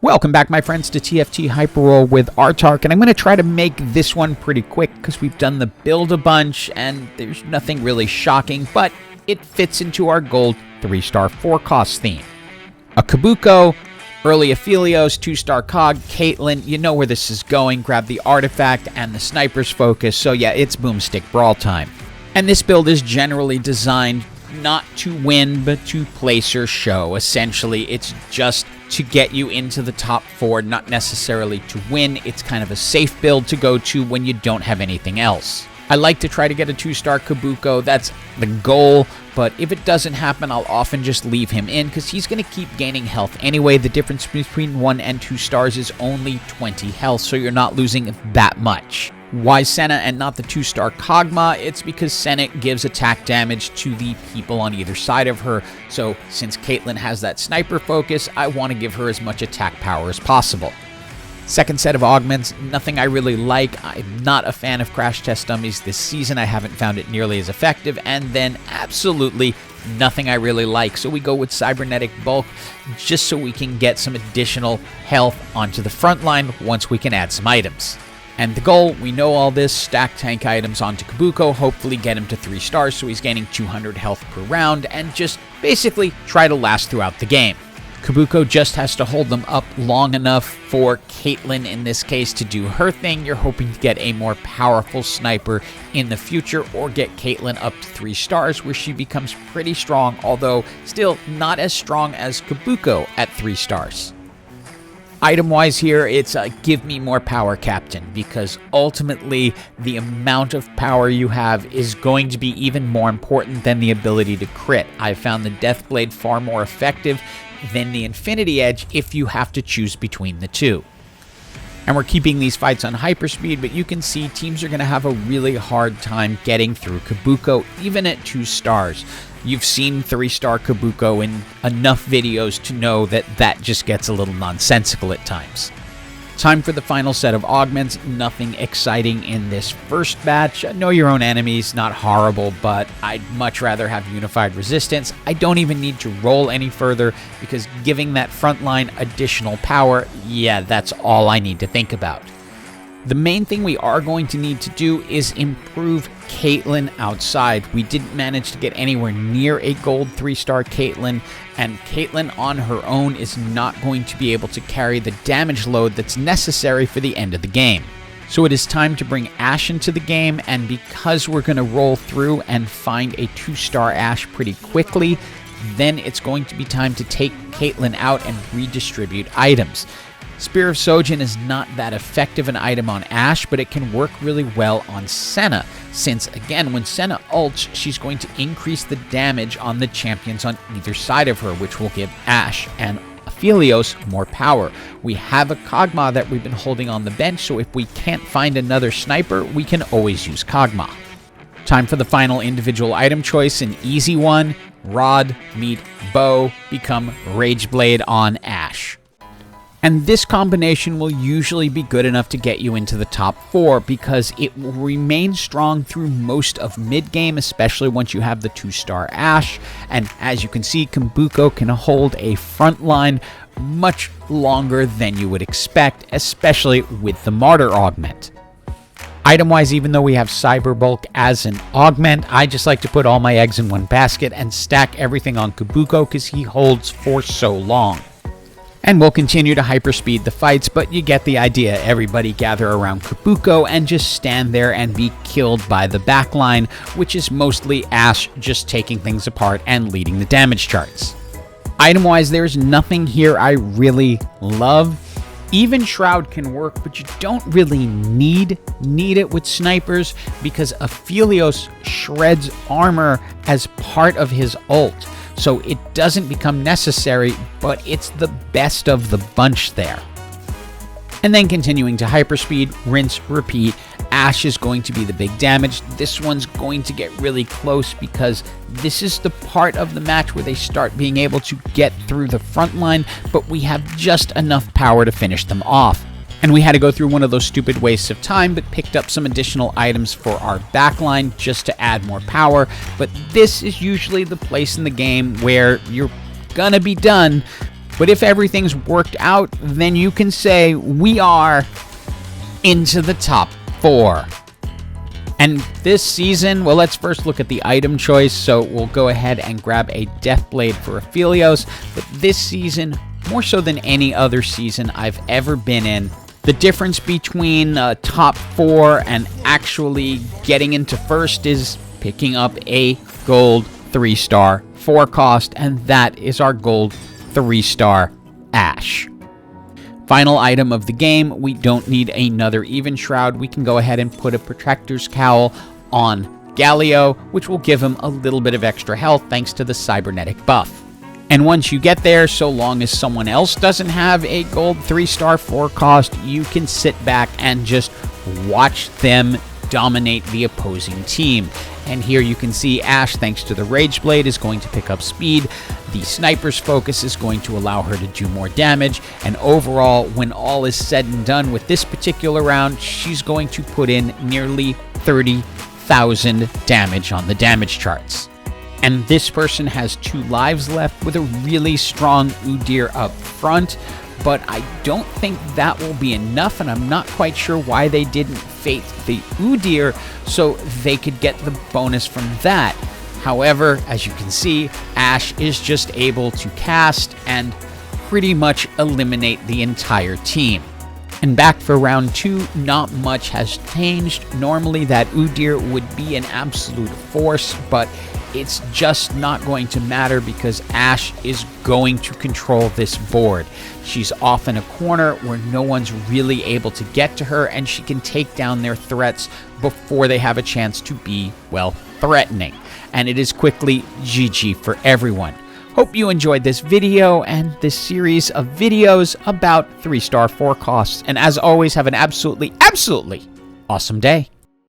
Welcome back, my friends, to TFT hyperroll with Autarch, and I'm going to try to make this one pretty quick because we've done the build a bunch and there's nothing really shocking, but it fits into our gold 3-star 4-cost theme. A Kobuko, early Aphelios, 2-star Cog, Caitlyn, you know where this is going. Grab the artifact and the sniper's focus, so yeah, it's Boomstick Brawl time. And this build is generally designed not to win, but to place or show. Essentially, it's just to get you into the top 4, not necessarily to win. It's kind of a safe build to go to when you don't have anything else. I like to try to get a 2-star Kobuko, that's the goal, but if it doesn't happen, I'll often just leave him in because he's going to keep gaining health anyway. The difference between 1 and 2 stars is only 20 health, so you're not losing that much. Why Senna and not the 2-star Kog'Maw? It's because Senna gives attack damage to the people on either side of her, so since Caitlyn has that sniper focus, I want to give her as much attack power as possible. Second set of augments, nothing I really like. I'm not a fan of crash test dummies this season. I haven't found it nearly as effective. And then absolutely nothing I really like. So we go with Cybernetic Bulk just so we can get some additional health onto the front line once we can add some items. And the goal, we know all this, stack tank items onto Kobuko, hopefully get him to 3 stars so he's gaining 200 health per round, and just basically try to last throughout the game. Kobuko just has to hold them up long enough for Caitlyn, in this case, to do her thing. You're hoping to get a more powerful sniper in the future, or get Caitlyn up to 3 stars where she becomes pretty strong, although still not as strong as Kobuko at 3 stars. Item-wise here, it's give me more power, Captain, because ultimately the amount of power you have is going to be even more important than the ability to crit. I've found the Deathblade far more effective than the Infinity Edge if you have to choose between the two. And we're keeping these fights on hyperspeed, but you can see teams are going to have a really hard time getting through Kobuko, even at 2 stars. You've seen 3-star Kobuko in enough videos to know that that just gets a little nonsensical at times. Time for the final set of augments. Nothing exciting in this first batch. Know your own enemies, not horrible, but I'd much rather have unified resistance. I don't even need to roll any further because giving that frontline additional power, yeah, that's all I need to think about. The main thing we are going to need to do is improve Caitlyn outside. We didn't manage to get anywhere near a gold 3-star Caitlyn, and Caitlyn on her own is not going to be able to carry the damage load that's necessary for the end of the game. So it is time to bring Ashe into the game, and because we're going to roll through and find a 2-star Ashe pretty quickly, then it's going to be time to take Caitlyn out and redistribute items. Spear of Soan is not that effective an item on Ashe, but it can work really well on Senna, since, again, when Senna ults, she's going to increase the damage on the champions on either side of her, which will give Ashe and Aphelios more power. We have a Kog'Maw that we've been holding on the bench, so if we can't find another sniper, we can always use Kog'Maw. Time for the final individual item choice, an easy one. Rod meet bow, become Rageblade on Ashe. And this combination will usually be good enough to get you into the top 4 because it will remain strong through most of mid-game, especially once you have the 2-star Ashe. And as you can see, Kobuko can hold a front line much longer than you would expect, especially with the Martyr augment. Item-wise, even though we have Cyberbulk as an augment, I just like to put all my eggs in one basket and stack everything on Kobuko because he holds for so long. And we'll continue to hyperspeed the fights, but you get the idea. Everybody gather around Kobuko and just stand there and be killed by the backline, which is mostly Ashe just taking things apart and leading the damage charts. Item-wise, there's nothing here I really love. Even Shroud can work, but you don't really need it with snipers because Aphelios shreds armor as part of his ult. So it doesn't become necessary, but it's the best of the bunch there. And then continuing to hyperspeed, rinse, repeat. Ashe is going to be the big damage. This one's going to get really close because this is the part of the match where they start being able to get through the front line, but we have just enough power to finish them off. And we had to go through one of those stupid wastes of time, but picked up some additional items for our backline just to add more power. But this is usually the place in the game where you're gonna be done, But if everything's worked out, then you can say we are into the top 4. And this season, well, let's first look at the item choice. So we'll go ahead and grab a Deathblade for Aphelios. But this season, more so than any other season I've ever been in, the difference between top 4 and actually getting into first is picking up a gold 3-star 4 cost, and that is our gold 3-star Ashe. Final item of the game, we don't need another Even Shroud. We can go ahead and put a Protector's Cowl on Galio, which will give him a little bit of extra health thanks to the Cybernetic buff. And once you get there, so long as someone else doesn't have a gold 3-star 4 cost, you can sit back and just watch them dominate the opposing team. And here you can see Ashe, thanks to the Rageblade, is going to pick up speed. The Sniper's Focus is going to allow her to do more damage. And overall, when all is said and done with this particular round, she's going to put in nearly 30,000 damage on the damage charts. And this person has 2 lives left with a really strong Udyr up front. But I don't think that will be enough, and I'm not quite sure why they didn't faith the Udyr so they could get the bonus from that. However, as you can see, Ashe is just able to cast and pretty much eliminate the entire team. And back for round 2, not much has changed. Normally that Udyr would be an absolute force, but it's just not going to matter because Ashe is going to control this board. She's off in a corner where no one's really able to get to her, and she can take down their threats before they have a chance to be, well, threatening. And it is quickly GG for everyone. Hope you enjoyed this video and this series of videos about 3-star 4 costs. And as always, have an absolutely awesome day.